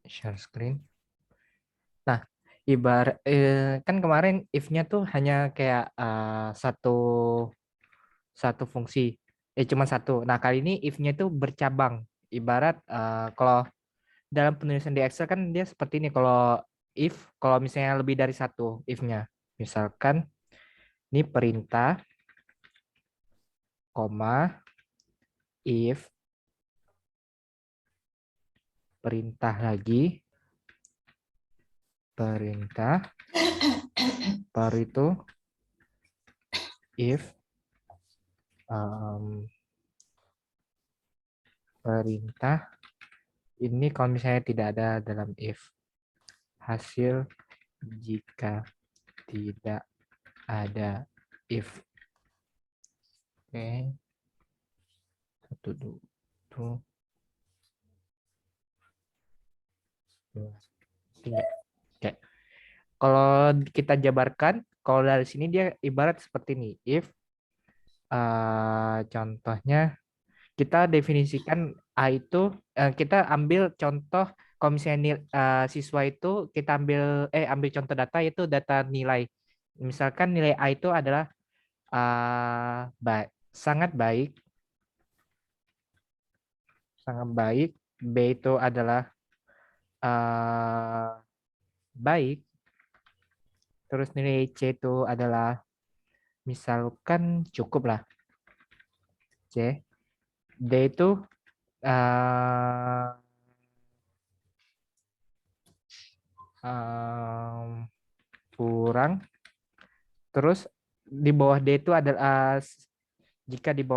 share screen. Nah, ibarat kan kemarin if-nya tuh hanya kayak satu satu fungsi. Cuma satu. Nah, kali ini if-nya itu bercabang. Ibarat kalau dalam penulisan di Excel kan dia seperti ini kalau if kalau misalnya lebih dari satu if-nya. Misalkan ini perintah, koma, if, perintah lagi, perintah, baru itu if, um, perintah, ini kalau misalnya tidak ada dalam if, hasil jika tidak ada if. Oke, satu, dua, dua, tiga. Oke. Kalau kita jabarkan, kalau dari sini dia ibarat seperti ini. If contohnya kita definisikan A itu kita ambil contoh kalau misalnya siswa itu kita ambil contoh data itu data nilai. Misalkan nilai A itu adalah baik, sangat baik. B itu adalah uh, baik. Terus nilai C itu adalah misalkan cukup lah. C. D itu uh, um, kurang. Terus di bawah D itu adalah jika di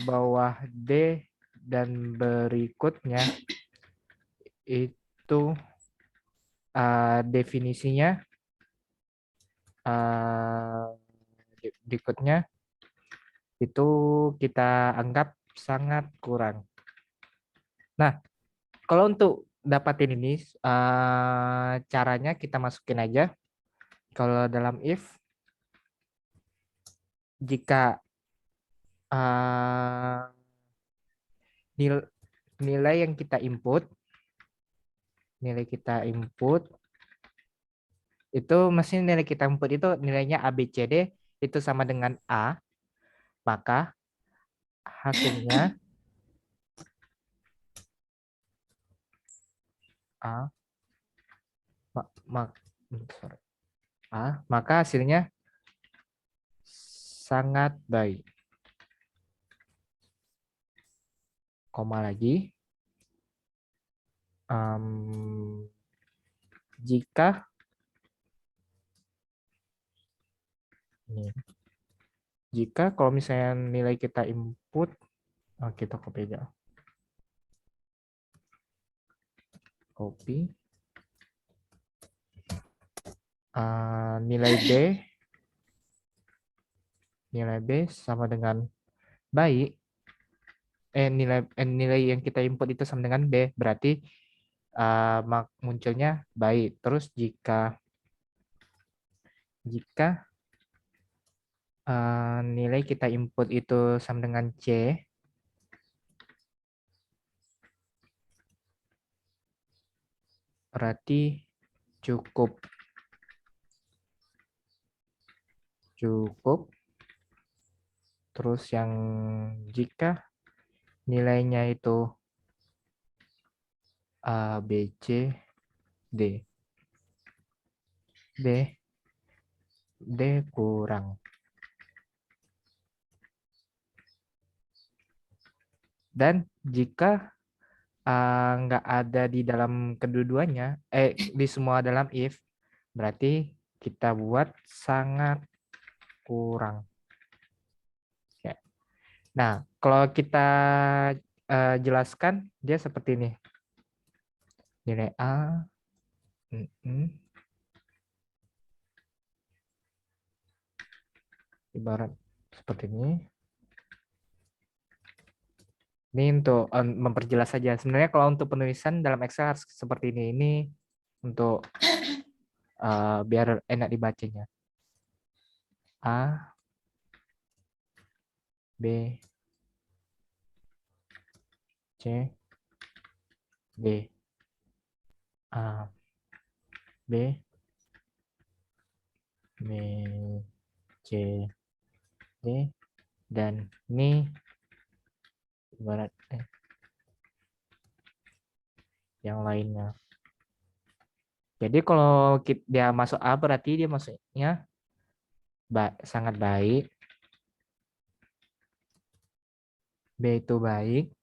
bawah D dan berikutnya itu definisinya uh, berikutnya itu kita anggap sangat kurang. Nah, kalau untuk dapatin ini caranya kita masukin aja. Kalau dalam if jika uh, nilai yang kita input, nilai kita input itu mesin nilai kita input itu nilainya A, B, C, D itu sama dengan A, maka hasilnya A, sorry, maka hasilnya sangat baik. Koma lagi. Jika ini, jika kalau misalnya nilai kita input, kita copy aja. Copy. Nilai B sama dengan baik. Nilai yang kita input itu sama dengan B, berarti munculnya baik. Terus jika nilai kita input itu sama dengan C, berarti cukup. Terus yang jika nilainya itu A, B, C, D. D kurang. Dan jika nggak ada di dalam kedua-duanya, di semua dalam if, berarti kita buat sangat kurang. Oke. Nah, kalau kita jelaskan, dia seperti ini. Nilai A, ibarat seperti ini. Ini untuk memperjelas saja. Sebenarnya kalau untuk penulisan dalam Excel harus seperti ini. Ini untuk biar enak dibacanya. A, B, C, D. A, B, B, C, D, dan ini ibarat yang lainnya. Jadi kalau dia masuk A berarti dia masuknya sangat baik, B itu baik,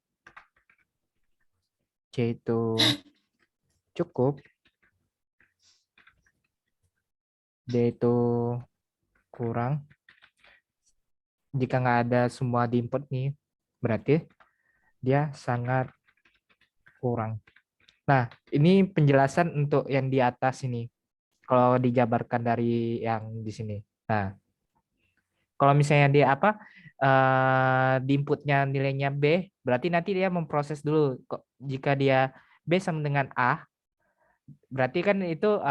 C itu cukup, D itu kurang. Jika nggak ada semua di input nih, berarti dia sangat kurang. Nah, ini penjelasan untuk yang di atas ini. Kalau dijabarkan dari yang di sini. Nah, kalau misalnya dia apa di inputnya nilainya B, berarti nanti dia memproses dulu. Jika dia B sama dengan A, berarti kan itu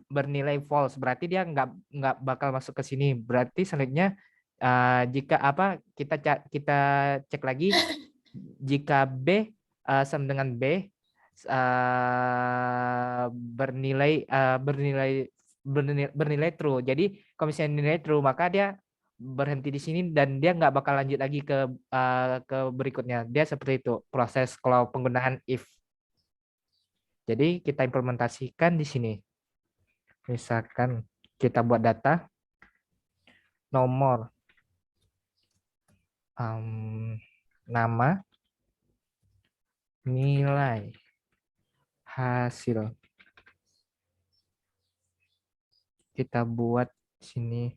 bernilai false. Berarti dia nggak bakal masuk ke sini. Berarti selanjutnya jika apa kita cek lagi jika B sama dengan B bernilai true. Jadi kalau misalnya nilai true maka dia berhenti di sini dan dia nggak bakal lanjut lagi ke berikutnya. Dia seperti itu proses kalau penggunaan if. Jadi kita implementasikan di sini. Misalkan kita buat data nomor nama nilai hasil. Kita buat sini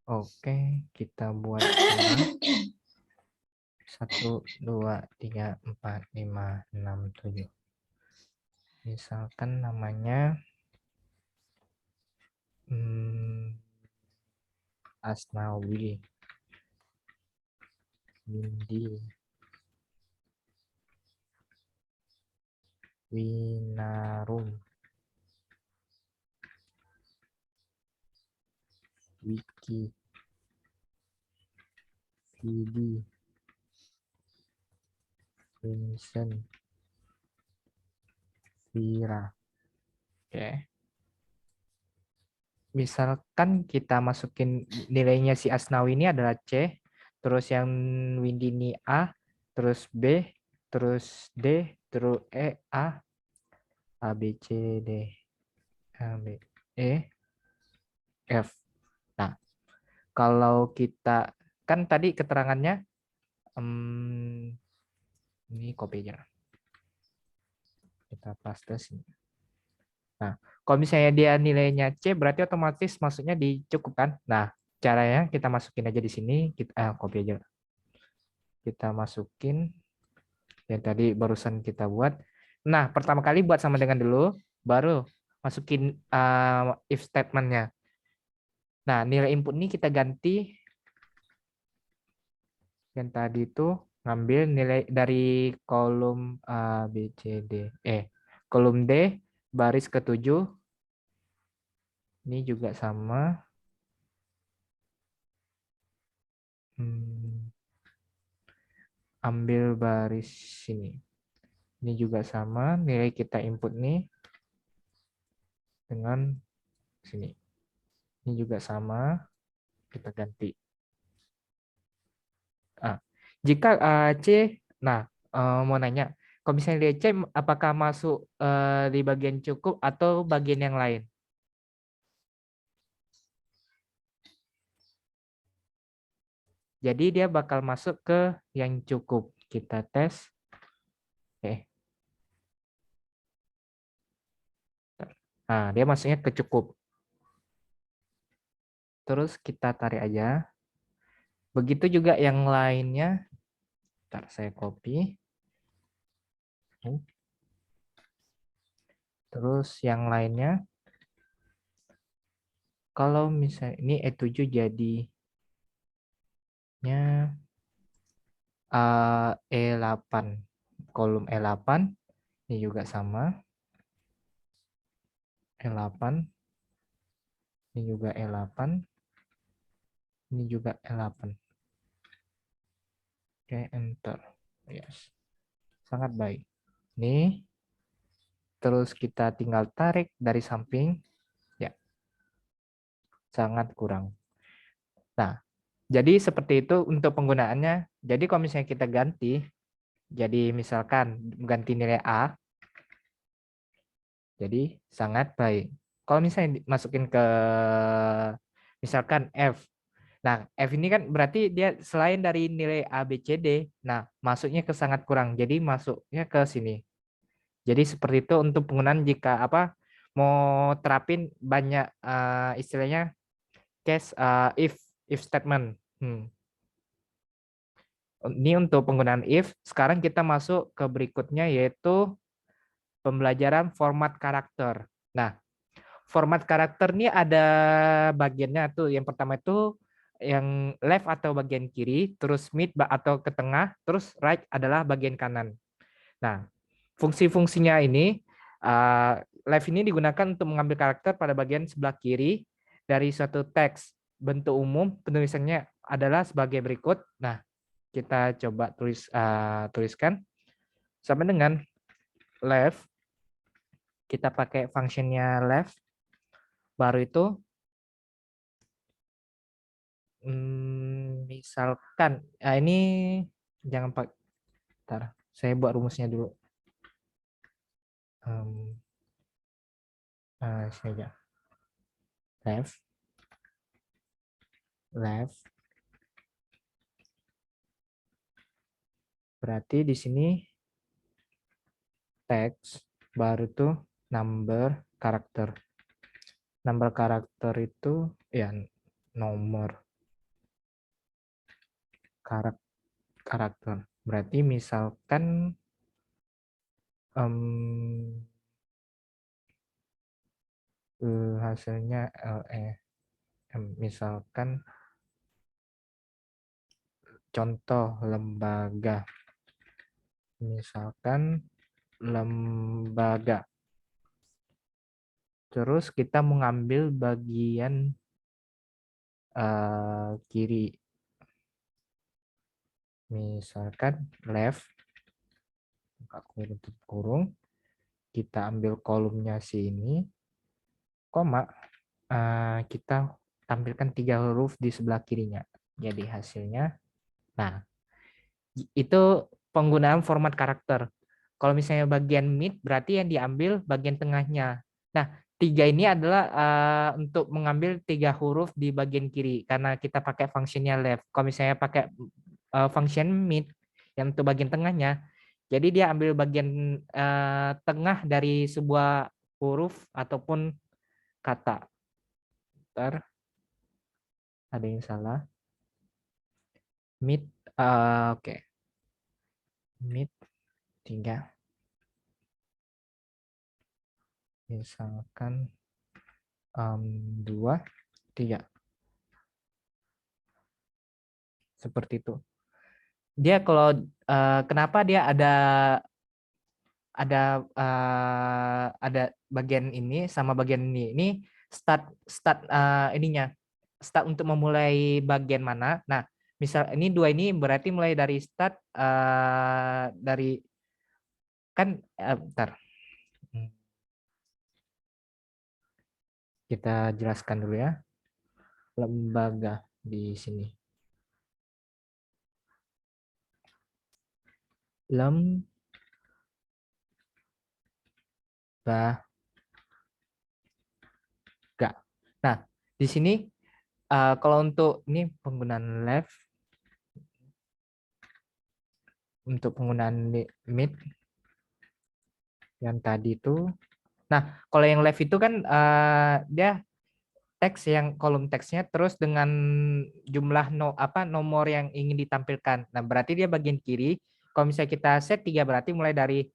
oke, kita buat 1, 2, 3, 4, 5, 6, 7. Misalkan namanya Asnawi Windy Winarum Wiki Vidi Vincent Vira. Oke. Misalkan kita masukin nilainya si Asnawi ini adalah C, terus yang Windy ini A, terus B, terus D, terus E, A, B, C, D, A, B, E, F. Nah, kalau kita, kan tadi keterangannya, ini copy aja. Kita paste sini. Nah, kalau misalnya dia nilainya C, berarti otomatis masuknya dicukupkan. Nah, caranya kita masukin aja di sini, kita copy aja. Kita masukin yang tadi barusan kita buat. Nah, pertama kali buat sama dengan dulu, baru masukin if statement-nya. Nah, nilai input ini kita ganti yang tadi itu ngambil nilai dari kolom A, B, C, D. Kolom D, baris ke-7. Ini juga sama. Ambil baris sini. Ini juga sama, nilai kita input nih dengan sini. Ini juga sama, kita ganti. Jika C, nah mau nanya, kalau misalnya C, apakah masuk di bagian cukup atau bagian yang lain? Jadi dia bakal masuk ke yang cukup. Kita tes. Oke. Nah, dia masuknya ke cukup. Terus kita tarik aja. Begitu juga yang lainnya. Ntar saya copy. Terus yang lainnya. Kalau misalnya ini E7 jadinya E8. Kolom E8. Ini juga sama. E8. Ini juga E8. Ini juga E8. Oke, enter. Yes. Sangat baik. Nih, terus kita tinggal tarik dari samping. Ya, sangat kurang. Nah, jadi seperti itu untuk penggunaannya. Jadi kalau misalnya kita ganti, jadi misalkan ganti nilai A, jadi sangat baik. Kalau misalnya masukin ke misalkan F. Nah, F ini kan berarti dia selain dari nilai A, B, C, D, nah masuknya ke sangat kurang. Jadi masuknya ke sini. Jadi seperti itu untuk penggunaan jika apa mau terapin banyak istilahnya case if statement. Ini untuk penggunaan if. Sekarang kita masuk ke berikutnya yaitu pembelajaran format karakter. Nah, format karakter ini ada bagiannya tuh. Yang pertama itu yang left atau bagian kiri, terus mid atau ke tengah, terus right adalah bagian kanan. Nah, fungsi-fungsinya ini left ini digunakan untuk mengambil karakter pada bagian sebelah kiri dari suatu teks. Bentuk umum penulisannya adalah sebagai berikut. Nah, kita coba tuliskan sama dengan left. Kita pakai functionnya left. Baru itu misalkan ini jangan pakai. Bentar, saya buat rumusnya dulu. Saya aja. Left. Berarti di sini teks baru tuh number karakter. Number karakter itu ya nomor karakter. Berarti misalkan hasilnya misalkan contoh lembaga. Misalkan lembaga. Terus kita mengambil bagian kiri. Misalkan left, tutup kurung, kita ambil kolomnya sini, koma, kita tampilkan 3 huruf di sebelah kirinya. Jadi hasilnya, nah itu penggunaan format karakter. Kalau misalnya bagian mid, berarti yang diambil bagian tengahnya. Nah, 3 ini adalah untuk mengambil 3 huruf di bagian kiri, karena kita pakai functionnya left. Kalau misalnya pakai function mid, yang untuk bagian tengahnya, jadi dia ambil bagian tengah dari sebuah huruf ataupun kata. Bentar, ada yang salah. Mid, oke. Mid 3. Misalkan 2, 3. Seperti itu. Dia kalau kenapa dia ada bagian ini sama bagian ini. Ini start ininya. Start untuk memulai bagian mana. Nah, misal ini 2 ini berarti mulai dari start dari kan bentar. Kita jelaskan dulu ya. Lembaga di sini. Lembaga. Nah, di sini kalau untuk ini penggunaan left, untuk penggunaan mid yang tadi itu. Nah, kalau yang left itu kan dia teks yang kolom teksnya terus dengan jumlah nomor yang ingin ditampilkan. Nah, berarti dia bagian kiri. Kalau misalnya kita set 3 berarti mulai dari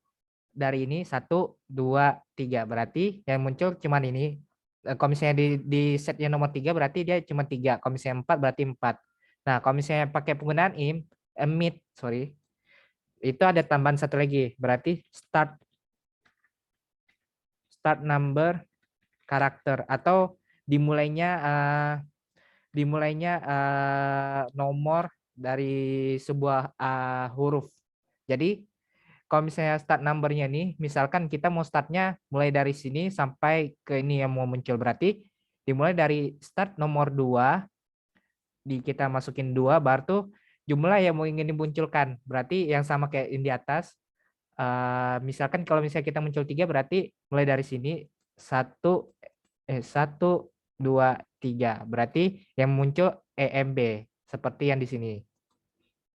ini 1 2 3 berarti yang muncul cuman ini. Kalau misalnya di setnya nomor 3 berarti dia cuma 3. Kalau misalnya 4 berarti 4. Nah, kalau misalnya pakai penggunaan mid, sorry. Itu ada tambahan satu lagi. Berarti start number karakter atau dimulainya nomor dari sebuah huruf. Jadi kalau misalnya start number-nya nih, misalkan kita mau startnya mulai dari sini sampai ke ini yang mau muncul. Berarti dimulai dari start nomor 2, kita masukin 2, baru tuh jumlah yang mau ingin dimunculkan. Berarti yang sama kayak yang di atas. Misalkan kalau misalnya kita muncul 3, berarti mulai dari sini 1, 2, 3. Berarti yang muncul EMB seperti yang di sini.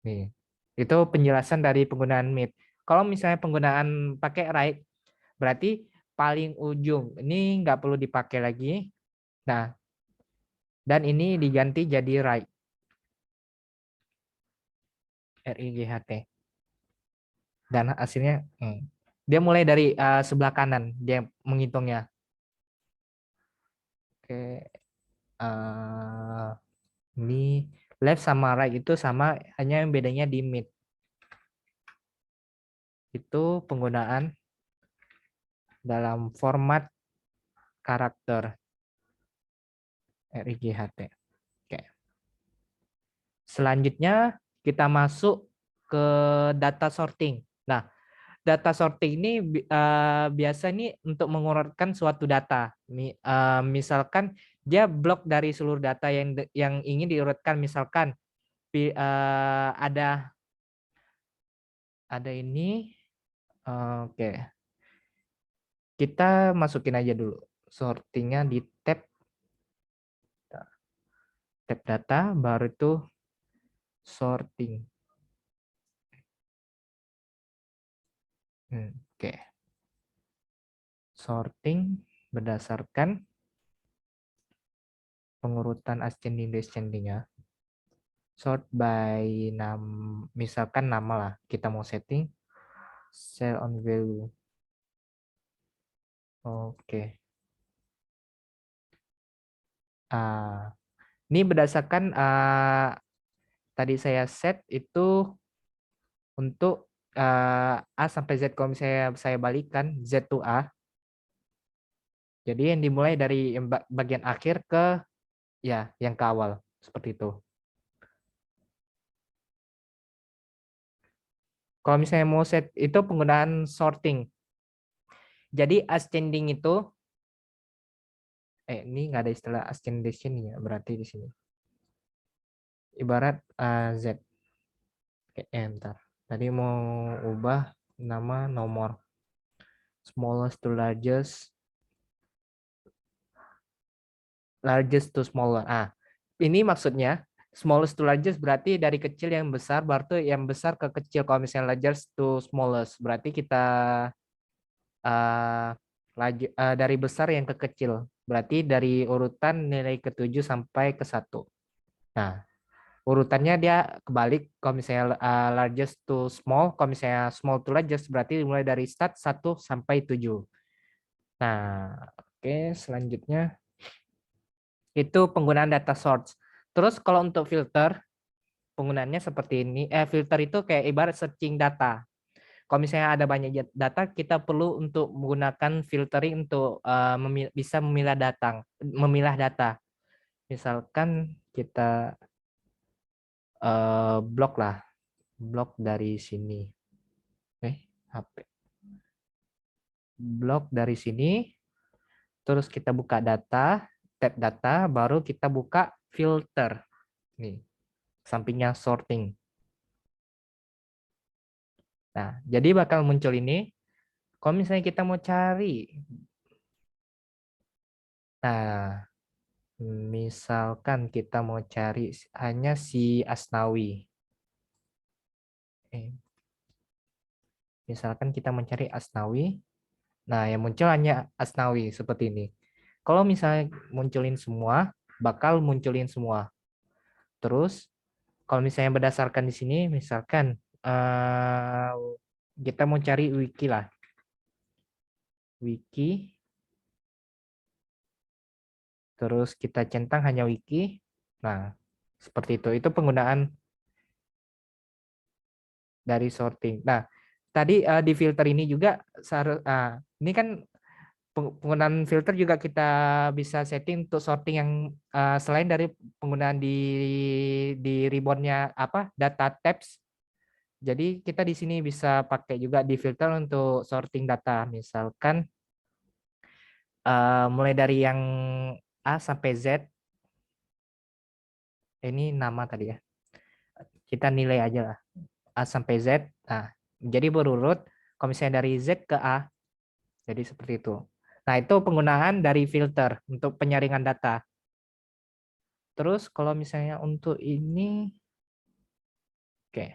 Nih, itu penjelasan dari penggunaan Meet. Kalau misalnya penggunaan pakai right, berarti paling ujung ini nggak perlu dipakai lagi. Nah, dan ini diganti jadi right. RIGHT. Dan hasilnya dia mulai dari sebelah kanan dia menghitungnya. Oke, ini left sama right itu sama, hanya yang bedanya di Meet. Itu penggunaan dalam format karakter RIGHT. Oke. Selanjutnya kita masuk ke data sorting. Nah, data sorting ini biasa ini untuk mengurutkan suatu data. Misalkan dia blok dari seluruh data yang ingin diurutkan. Misalkan ada ini. Oke. Kita masukin aja dulu sortingnya di tab data, baru itu sorting. Oke. Sorting berdasarkan pengurutan ascending descending ya. Sort by misalkan nama lah, kita mau setting cell on value. Oke. Ini berdasarkan tadi saya set itu untuk A sampai Z. Kalau misalnya saya balikan Z to A, jadi yang dimulai dari bagian akhir ke yang ke awal seperti itu. Kalau misalnya mau set itu penggunaan sorting. Jadi ascending itu ini nggak ada istilah ascending ya, berarti di sini. Ibarat Z. Oke, enter. Tadi mau ubah nama nomor smallest to largest to smaller. Ini maksudnya smallest to largest berarti dari kecil yang besar, berarti yang besar ke kecil. Kalau misalnya largest to smallest berarti kita dari besar yang ke kecil. Berarti dari urutan nilai ke-7 sampai ke-1. Nah, urutannya dia kebalik. Kalau misalnya largest to small, kalau misalnya small to largest berarti mulai dari start 1 sampai 7. Nah, oke, selanjutnya itu penggunaan data source. Terus kalau untuk filter, penggunaannya seperti ini. Filter itu kayak ibarat searching data. Kalau misalnya ada banyak data, kita perlu untuk menggunakan filtering untuk bisa memilah data. Misalkan kita blok dari sini. HP. Blok dari sini, terus kita buka data, tab data, baru kita buka filter. Nih, sampingnya sorting. Nah, jadi bakal muncul ini. Kalau misalnya kita mau cari, nah, misalkan kita mau cari hanya si Asnawi. Misalkan kita mencari Asnawi. Nah, yang muncul hanya Asnawi seperti ini. Kalau misalnya munculin semua, bakal munculin semua. Terus, kalau misalnya berdasarkan di sini, misalkan kita mau cari wiki lah. Wiki. Terus kita centang hanya wiki. Nah, seperti itu. Itu penggunaan dari sorting. Nah, tadi di filter ini juga ini kan penggunaan filter juga kita bisa setting untuk sorting yang selain dari penggunaan di ribbonnya apa data tabs. Jadi kita di sini bisa pakai juga di filter untuk sorting data. Misalkan mulai dari yang A sampai Z. Ini nama tadi ya. Kita nilai aja lah. A sampai Z. Nah, jadi berurut. Kalau misalnya dari Z ke A, jadi seperti itu. Nah, itu penggunaan dari filter untuk penyaringan data. Terus kalau misalnya untuk ini, oke.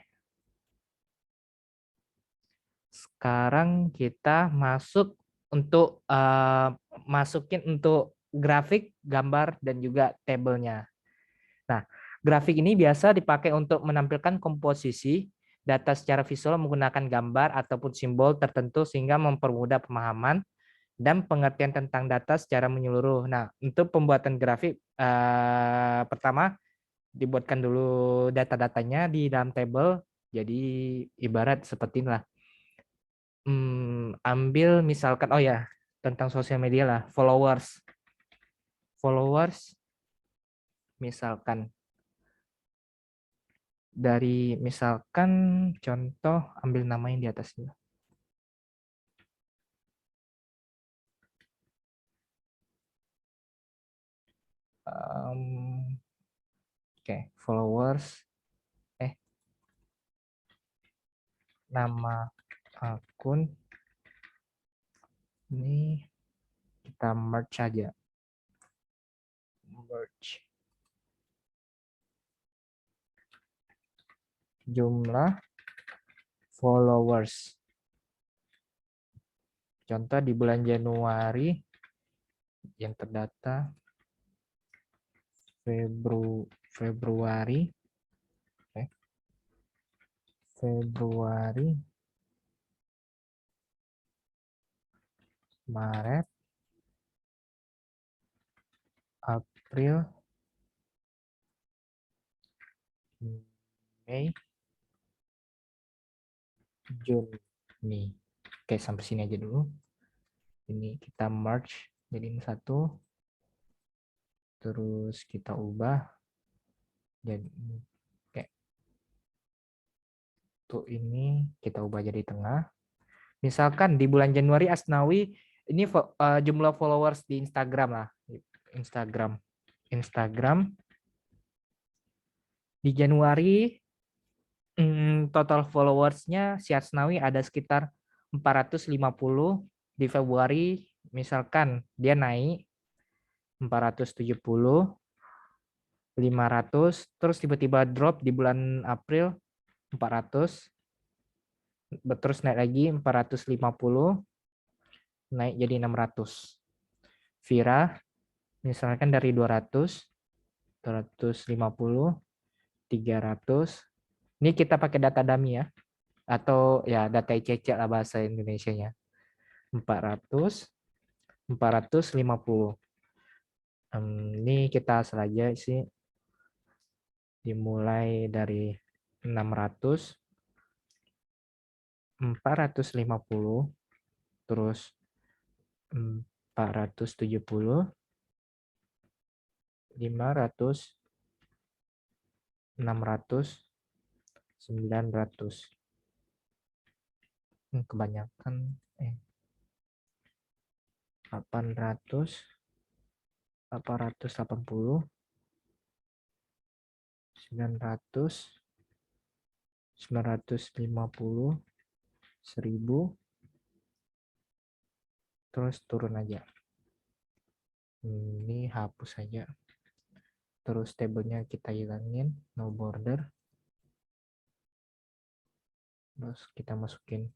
Sekarang kita masuk untuk masukin untuk grafik, gambar, dan juga tabelnya. Nah, grafik ini biasa dipakai untuk menampilkan komposisi data secara visual menggunakan gambar ataupun simbol tertentu sehingga mempermudah pemahaman dan pengertian tentang data secara menyeluruh. Nah, untuk pembuatan grafik pertama dibuatkan dulu data-datanya di dalam tabel. Jadi ibarat seperti inilah. Ambil misalkan, oh ya, tentang sosial media lah, followers. Followers, misalkan dari misalkan contoh ambil nama yang di atasnya. Oke, followers, nama akun ini kita merge aja. Merge. Jumlah followers. Contoh di bulan Januari yang terdata Februari Maret, April, Mei, Juni. Oke, sampai sini aja dulu. Ini kita merge jadi ini satu. Terus kita ubah jadi oke. Tuh ini kita ubah jadi tengah. Misalkan di bulan Januari Asnawi ini jumlah followers di Instagram lah. Instagram di Januari total followersnya si Asnawi ada sekitar 450. Di Februari misalkan dia naik 470, 500, terus tiba-tiba drop di bulan April 400, terus naik lagi 450, naik jadi 600. Vira misalkan dari 200, 250, 300. Ini kita pakai data dummy ya, atau ya data ICC lah bahasa Indonesianya. 400, 450. Ini kita saja sih dimulai dari 600, 450, terus 470, 500, 600, 900. Kebanyakan 800, 880, 900, 950, 1000, terus turun aja. Ini hapus saja. Terus tabelnya kita hilangin, no border. Terus kita masukin.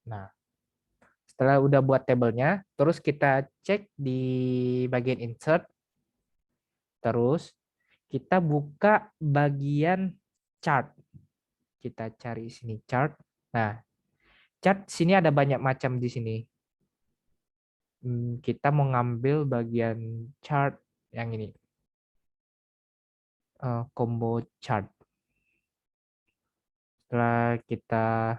Nah, setelah udah buat tabelnya, terus kita cek di bagian insert. Terus kita buka bagian chart. Kita cari sini chart. Nah, chart sini ada banyak macam di sini. Kita mau ngambil bagian chart yang ini. Combo chart. Setelah kita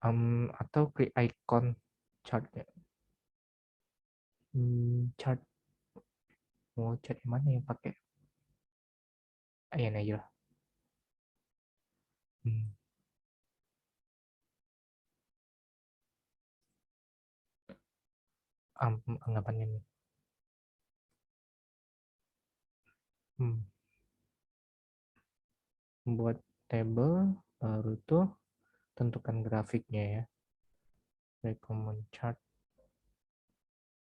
Atau klik icon chart. Chart, mau chart yang mana yang pakai? Ini aja lah. Anggapannya nih. Membuat table, baru tuh tentukan grafiknya ya. Recommend chart.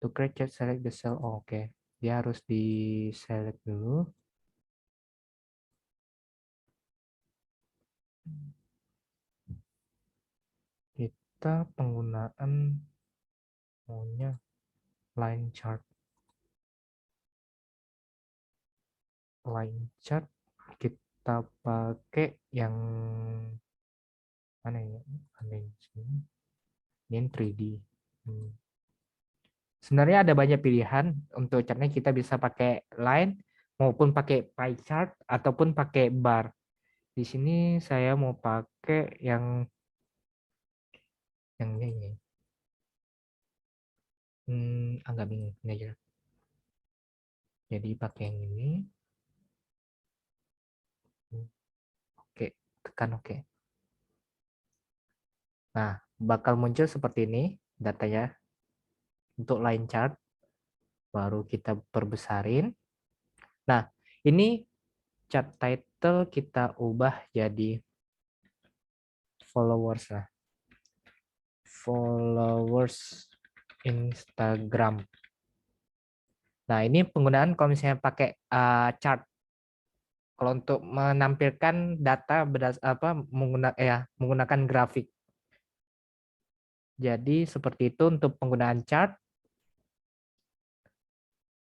To create chart, select the cell. Oh, oke. Dia harus di select dulu. Kita penggunaan maunya line chart. Line chart kita pakai yang mana ya? Ada yang sini. Ini 3D. Sebenarnya ada banyak pilihan untuk chartnya, kita bisa pakai line maupun pakai pie chart ataupun pakai bar. Di sini saya mau pakai yang ini. Agak bingung ini aja. Jadi pakai yang ini. Oke, tekan oke. Nah, bakal muncul seperti ini datanya untuk line chart. Baru kita perbesarin. Nah, ini chart title kita ubah jadi followers lah. Followers Instagram. Nah, ini penggunaan kalau misalnya pakai chart. Kalau untuk menampilkan data menggunakan grafik. Jadi seperti itu untuk penggunaan chart.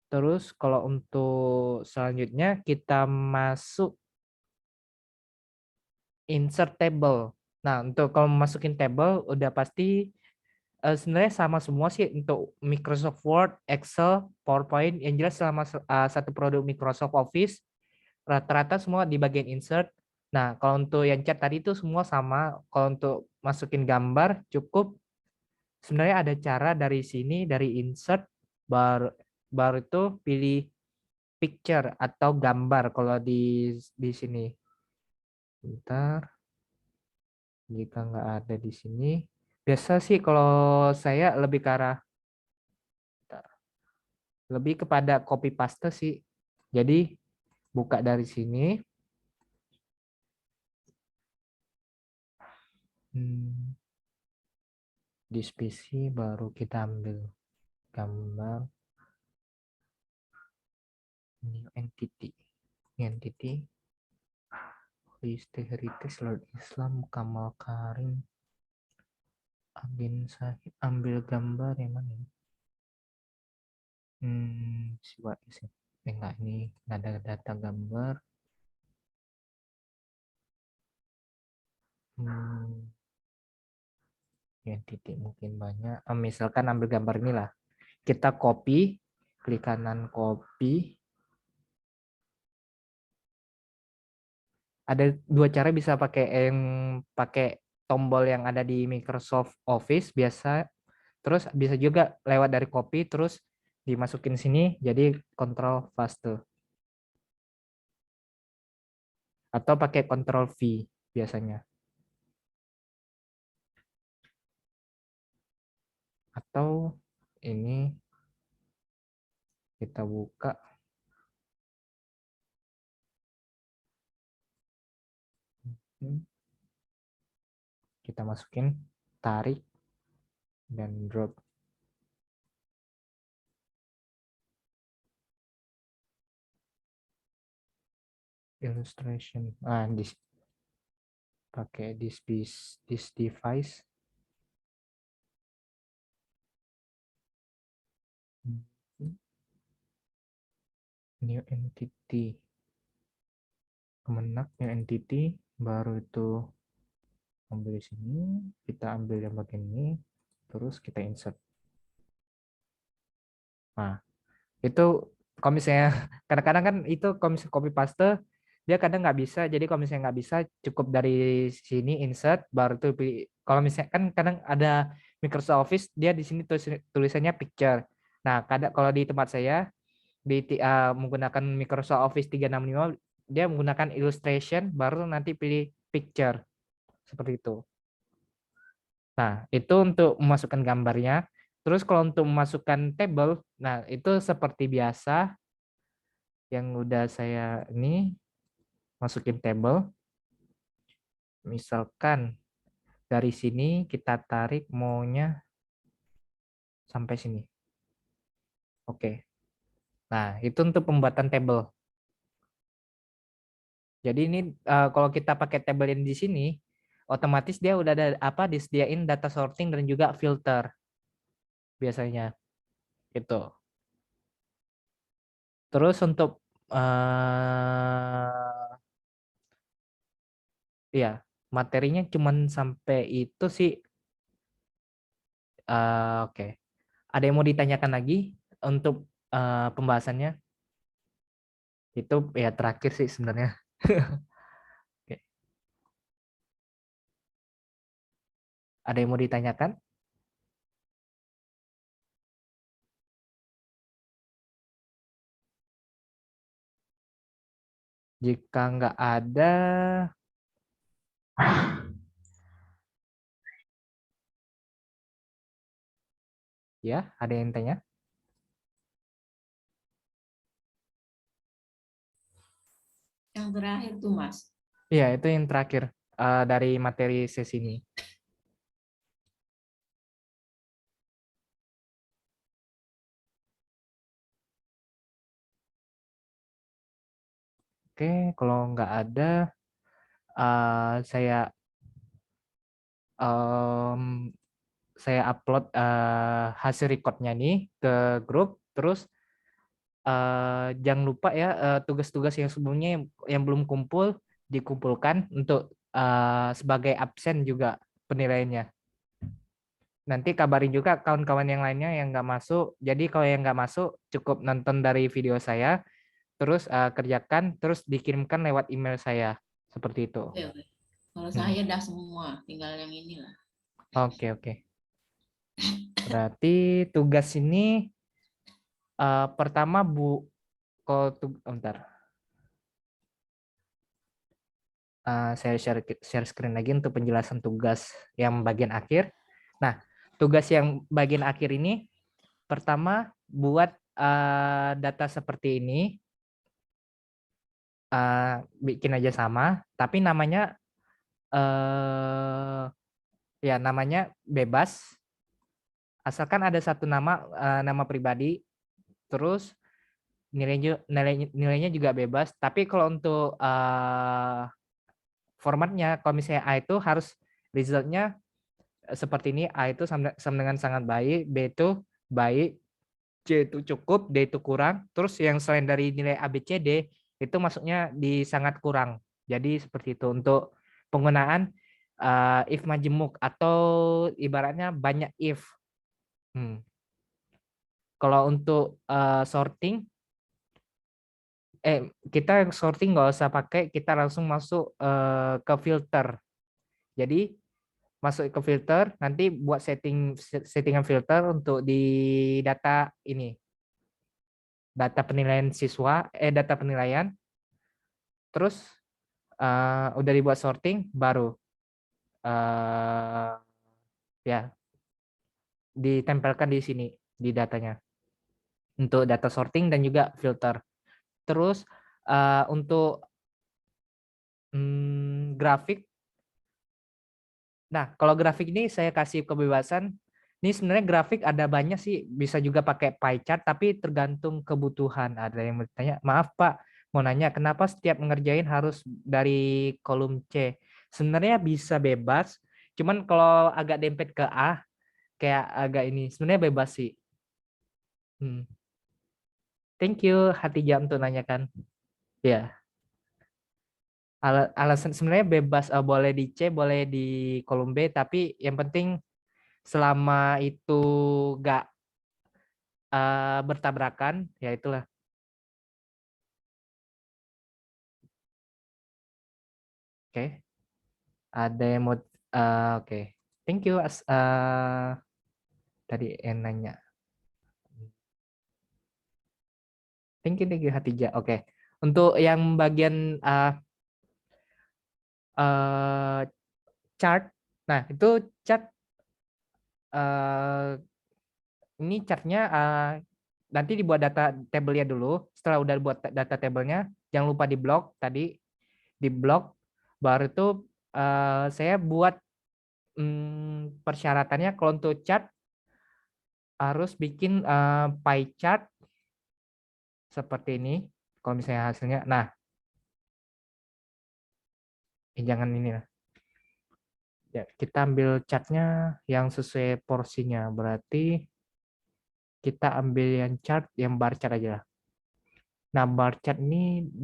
Terus kalau untuk selanjutnya kita masuk insert table. Nah, untuk kalau masukin table udah pasti sebenarnya sama semua sih untuk Microsoft Word, Excel, PowerPoint. Yang jelas selama satu produk Microsoft Office rata-rata semua di bagian insert. Nah, kalau untuk yang chat tadi itu semua sama. Kalau untuk masukin gambar cukup sebenarnya ada cara dari sini, dari insert baru itu pilih picture atau gambar kalau di sini. Bentar, jika nggak ada di sini. Biasa sih kalau saya lebih ke arah lebih kepada copy paste sih. Jadi buka dari sini. Di PC baru kita ambil gambar new entity. New entity. List Heritage Lord Islam Kamal Karim Abin Sahid. Ambil gambar yang mana? Siapa sih? Enggak, ini ada data gambar. Yang titik mungkin banyak. Misalkan ambil gambar inilah. Kita copy, klik kanan copy. Ada dua cara bisa pakai tombol yang ada di Microsoft Office biasa. Terus bisa juga lewat dari copy terus dimasukin sini jadi control paste. Atau pakai control V biasanya. Atau ini kita buka. Kita masukin, tarik, dan drop. Illustration. Pakai this device. New entity. Kemenak new entity. Baru itu ambil di sini. Kita ambil yang bagian ini. Terus kita insert. Nah, itu kalau misalnya kadang-kadang kan itu kalau misalnya copy paste dia kadang nggak bisa. Jadi kalau misalnya nggak bisa, cukup dari sini insert, baru tuh pilih. Kalau misalnya kan kadang ada Microsoft Office, dia di sini tulisannya picture. Nah, kadang kalau di tempat saya menggunakan Microsoft Office 365, dia menggunakan illustration, baru nanti pilih picture seperti itu. Nah, itu untuk memasukkan gambarnya. Terus kalau untuk memasukkan table, nah itu seperti biasa yang udah saya ini masukin table. Misalkan dari sini kita tarik maunya sampai sini. Oke. Nah, itu untuk pembuatan table. Jadi ini kalau kita pakai table yang di sini, otomatis dia udah ada apa disediain data sorting dan juga filter biasanya. Itu. Terus untuk ya materinya cuman sampai itu sih. Oke. Ada yang mau ditanyakan lagi untuk pembahasannya? Itu ya terakhir sih sebenarnya. Oke. Ada yang mau ditanyakan? Jika nggak ada, ya ada yang tanya? Yang terakhir tuh Mas. Iya, itu yang terakhir dari materi sesi ini. Oke, kalau nggak ada, saya em, saya upload hasil recordnya nih ke grup. Terus jangan lupa ya tugas-tugas yang sebelumnya yang belum kumpul dikumpulkan untuk sebagai absen juga penilaiannya. Nanti kabarin juga kawan-kawan yang lainnya yang nggak masuk. Jadi kalau yang nggak masuk cukup nonton dari video saya, terus kerjakan, terus dikirimkan lewat email saya seperti itu. Oke, oke. Kalau Hmm. saya dah semua, tinggal yang inilah. Oke, oke. Berarti tugas ini pertama Bu, kalau bentar. Saya share screen lagi untuk penjelasan tugas yang bagian akhir. Nah, tugas yang bagian akhir ini pertama buat data seperti ini, bikin aja sama, tapi namanya ya namanya bebas, asalkan ada satu nama nama pribadi, terus nilainya juga bebas. Tapi kalau untuk formatnya, kalau misalnya A itu harus resultnya seperti ini. A itu sama dengan sangat baik, B itu baik, C itu cukup, D itu kurang. Terus yang selain dari nilai A, B, C, D itu masuknya di sangat kurang. Jadi seperti itu untuk penggunaan if majemuk atau ibaratnya banyak if. Kalau untuk sorting, kita sorting nggak usah pakai, kita langsung masuk ke filter. Jadi masuk ke filter, nanti buat settingan filter untuk di data ini, data penilaian siswa, data penilaian. Terus udah dibuat sorting, baru ya ditempelkan di sini di datanya untuk data sorting dan juga filter. Terus untuk grafik. Nah, kalau grafik ini saya kasih kebebasan. Ini sebenarnya grafik ada banyak sih, bisa juga pakai pie chart, tapi tergantung kebutuhan. Ada yang bertanya, maaf Pak, mau nanya kenapa setiap mengerjain harus dari kolom C? Sebenarnya bisa bebas, cuman kalau agak dempet ke A, kayak agak ini, sebenarnya bebas sih. Thank you, Hatijah untuk nanyakan. Ya, alasan sebenarnya bebas, boleh di C, boleh di kolom B, tapi yang penting selama itu gak bertabrakan, ya itulah. Oke, ada yang mau oke. Thank you tadi yang nanya. Thank you Hatija. Oke. Untuk yang bagian uh, chart. Nah, itu chart ini chartnya nanti dibuat data table-nya dulu. Setelah udah buat data table-nya, jangan lupa di blok tadi, di blok baru itu saya buat persyaratannya kalau untuk chart harus bikin pie chart seperti ini. Kalau misalnya hasilnya, nah jangan ini lah. Ya, kita ambil chartnya yang sesuai porsinya. Berarti kita ambil yang chart, yang bar chart aja. Nah, bar chart ini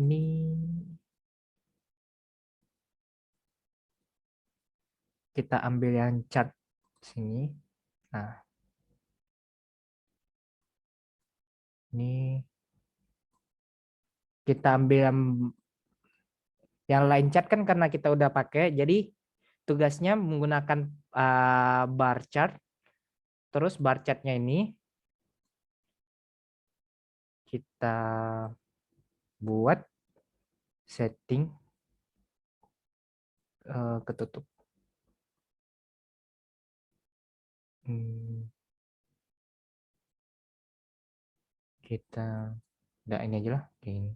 kita ambil yang chart sini. Nah, ini kita ambil yang line chart kan karena kita udah pakai, jadi tugasnya menggunakan bar chart. Terus bar chartnya ini kita buat setting ketutup. Kita udah ini aja lah kayak gini.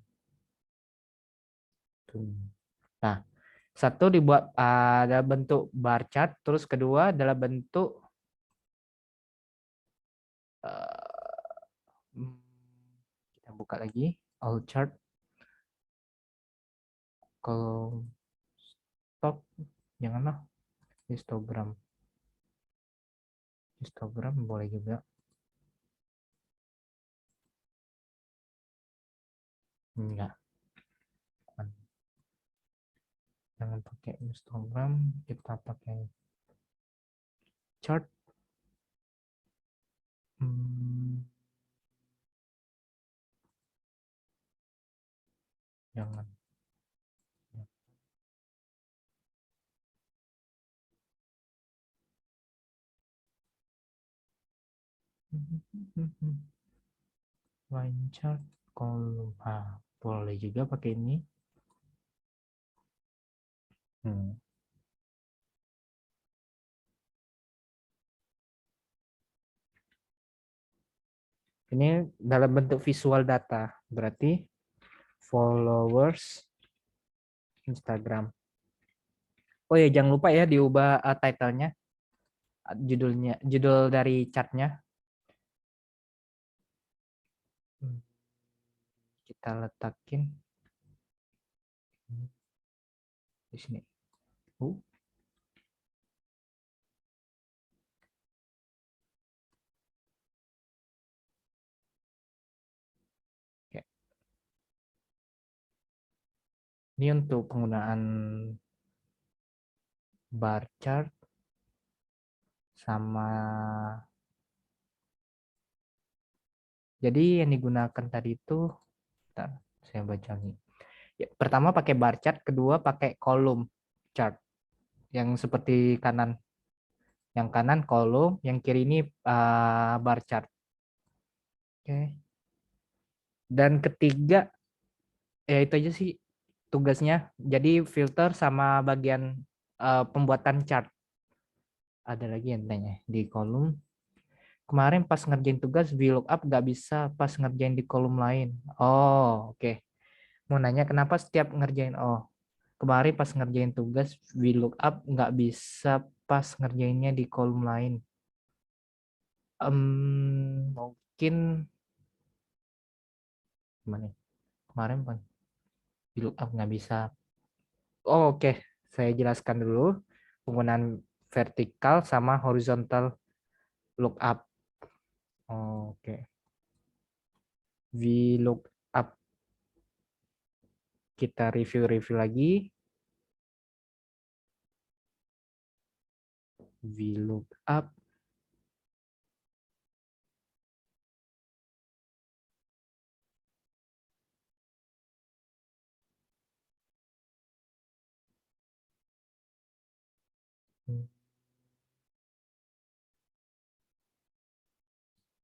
Nah, satu dibuat ada bentuk bar chart, terus kedua adalah bentuk kita buka lagi all chart. Kalau stop janganlah histogram. Histogram boleh juga. Enggak. Jangan pakai histogram, kita pakai chart. Jangan. Line chart kolom. Boleh juga pakai ini. Ini dalam bentuk visual data, berarti followers Instagram. Oh ya, jangan lupa ya diubah title-nya, judulnya, judul dari chartnya. Kita letakin di sini. Oke. Ini untuk penggunaan bar chart sama. Jadi yang digunakan tadi itu, bentar, saya baca nih. Ya, pertama pakai bar chart, kedua pakai kolom chart. Yang seperti kanan. Yang kanan kolom, yang kiri ini bar chart. Oke. Dan ketiga, ya itu aja sih tugasnya. Jadi filter sama bagian pembuatan chart. Ada lagi yang tanya di kolom. Kemarin pas ngerjain tugas VLOOKUP nggak bisa pas ngerjain di kolom lain. Oh, oke. Mau nanya kenapa setiap ngerjain. Oh, kemarin pas ngerjain tugas VLOOKUP nggak bisa pas ngerjainnya di kolom lain. Mungkin gimana? Kemarin kan VLOOKUP nggak bisa. Oh, oke. Saya jelaskan dulu penggunaan vertikal sama horizontal lookup. Oke. VLOOKUP kita review lagi. VLOOKUP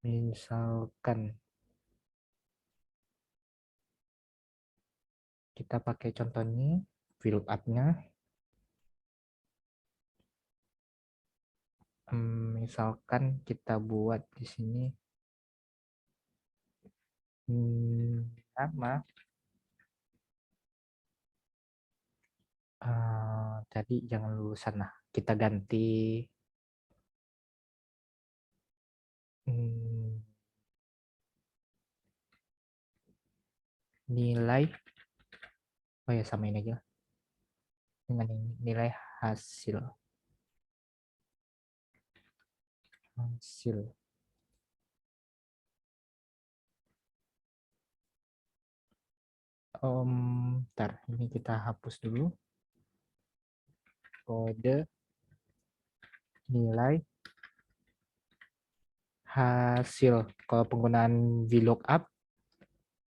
Misalkan kita pakai contohnya VLOOKUP-nya. Misalkan kita buat di sini nama tadi jangan lulusan lah, kita ganti nilai, oh ya sama ini aja dengan ini, nilai hasil. Ntar ini kita hapus dulu kode nilai hasil. Kalau penggunaan VLOOKUP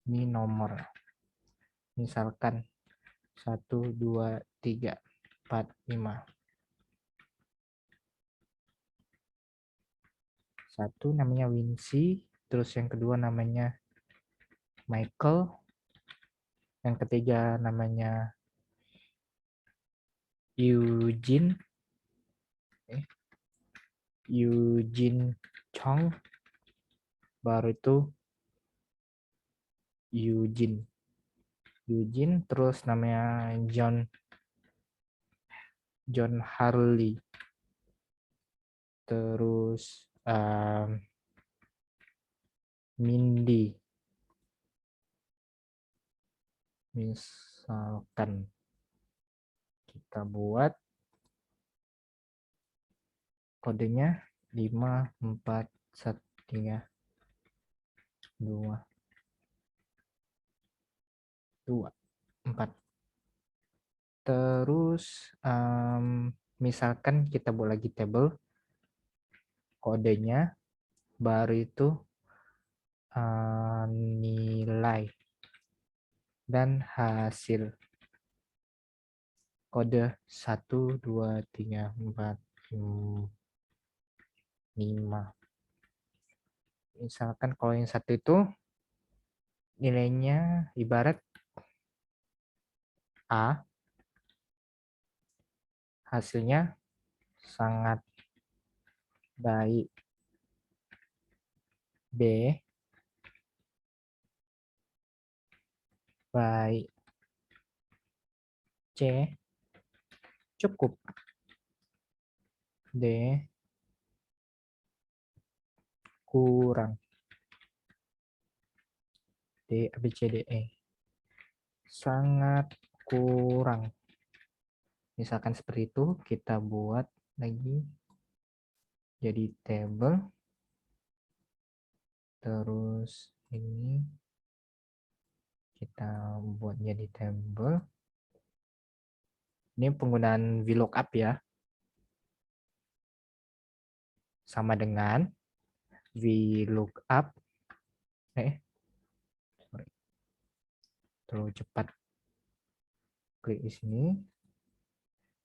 ini nomor, misalkan 1 2 3 4 5. Satu namanya Wincy, terus yang kedua namanya Michael, yang ketiga namanya Eugene Chong, baru itu Eugene, terus namanya John Harley, terus Mindy, misalkan kita buat kodenya 5 4 1 3 2 4. Terus misalkan kita buat lagi table, kodenya baru itu nilai dan hasil. Kode 1 2 3 4 5. Misalkan kalau yang satu itu nilainya ibarat A, hasilnya sangat baik. B, baik. C, cukup. D, kurang. D, A, B, C, D, E. Sangat kurang. Misalkan seperti itu, kita buat lagi jadi table. Terus ini kita buat jadi table. Ini penggunaan VLOOKUP ya. Sama dengan VLOOKUP. Terlalu cepat. Klik di sini.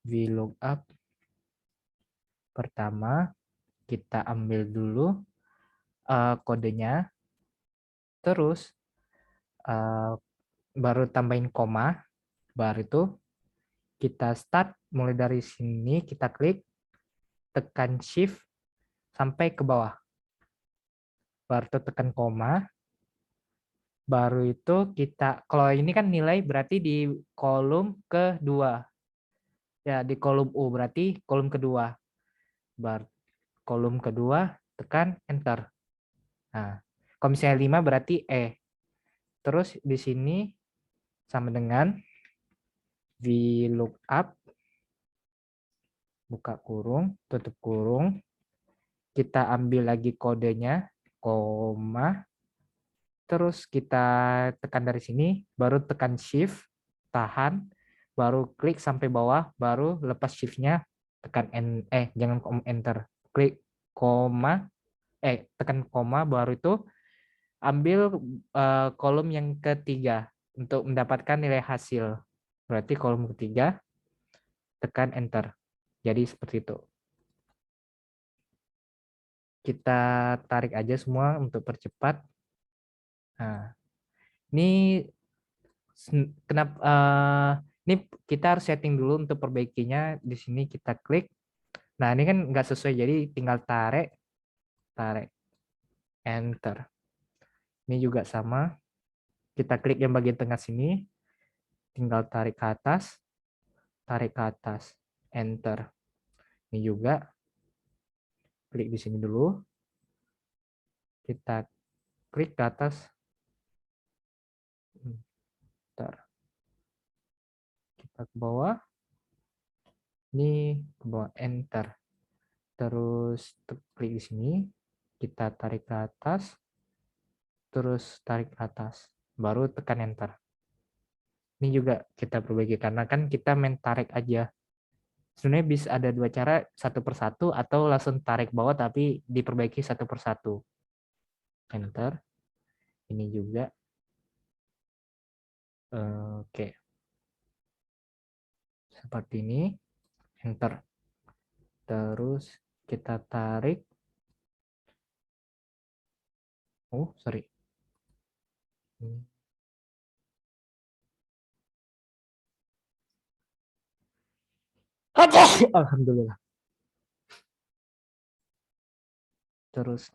VLOOKUP. Pertama, kita ambil dulu kodenya. Terus baru tambahin koma. Baru itu kita start mulai dari sini, kita klik, tekan shift sampai ke bawah. Baru itu tekan koma. Baru itu kita, kalau ini kan nilai berarti di kolom kedua. Ya, di kolom U berarti kolom kedua. Kolom kedua, tekan enter. Nah, kalau misalnya 5 berarti E. Terus di sini sama dengan VLOOKUP, buka kurung, tutup kurung. Kita ambil lagi kodenya, koma. Terus kita tekan dari sini, baru tekan shift, tahan, baru klik sampai bawah, baru lepas shift-nya, tekan jangan enter, klik koma, tekan koma, baru itu ambil kolom yang ketiga untuk mendapatkan nilai hasil. Berarti kolom ketiga, tekan enter. Jadi seperti itu. Kita tarik aja semua untuk percepat. Nah, ini kenapa ini kita harus setting dulu untuk perbaikinya. Di sini kita klik. Nah, ini kan nggak sesuai, jadi tinggal tarik, enter. Ini juga sama. Kita klik yang bagian tengah sini, tinggal tarik ke atas, enter. Ini juga klik di sini dulu. Kita klik ke atas. Bentar. Kita ke bawah. Ini ke bawah, enter. Terus klik di sini, kita tarik ke atas, terus tarik ke atas, baru tekan enter. Ini juga kita perbaiki karena kan kita main tarik aja. Sebenarnya bisa ada dua cara, satu persatu atau langsung tarik bawah tapi diperbaiki satu persatu. Enter. Ini juga. Oke. Seperti ini. Enter. Terus kita tarik. Oh, sorry. Alhamdulillah. Terus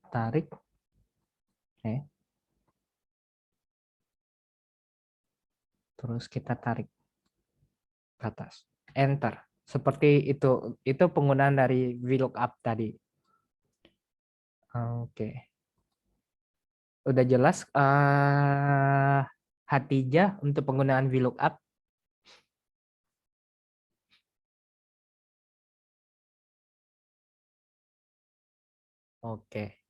tarik. Terus kita tarik ke atas. Enter. Seperti itu. Itu penggunaan dari VLOOKUP tadi. Oke. Udah jelas Hatijah untuk penggunaan VLOOKUP? Oke.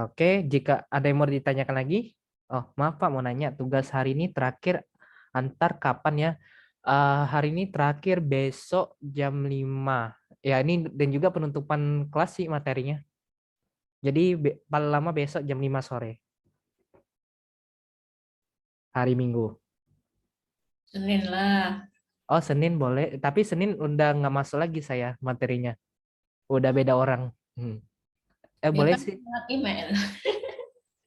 Oke, jika ada yang mau ditanyakan lagi. Oh, maaf Pak, mau nanya tugas hari ini terakhir antar kapan ya? Hari ini terakhir besok jam 5. Ya, ini dan juga penutupan kelas sih materinya. Jadi paling lama besok jam 5 sore. Hari Minggu. Senin lah. Oh, Senin boleh. Tapi Senin udah nggak masuk lagi saya materinya. Udah beda orang. Ya Boleh kan sih. lewat email.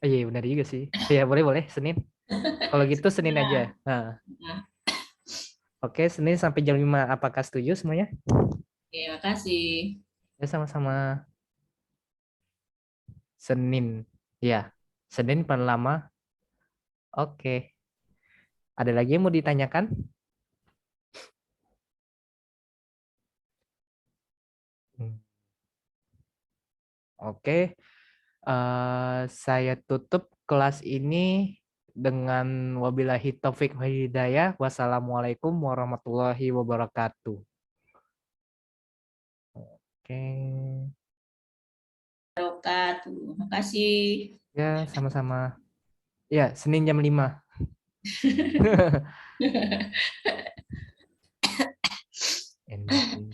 Iya, benar juga sih. Ya, boleh Senin. Kalau gitu Senin aja. Nah, Nah, oke, Senin sampai jam 5. Apakah setuju semuanya? oke, makasih. Ya, sama-sama. Senin. Ya, Senin paling lama. Oke. Ada lagi yang mau ditanyakan? Oke. Saya tutup kelas ini dengan wabillahi taufik wal hidayah. Wassalamualaikum warahmatullahi wabarakatuh. Oke. Wabarakatuh. Makasih. Ya, sama-sama. Ya, Senin jam 5. Ending.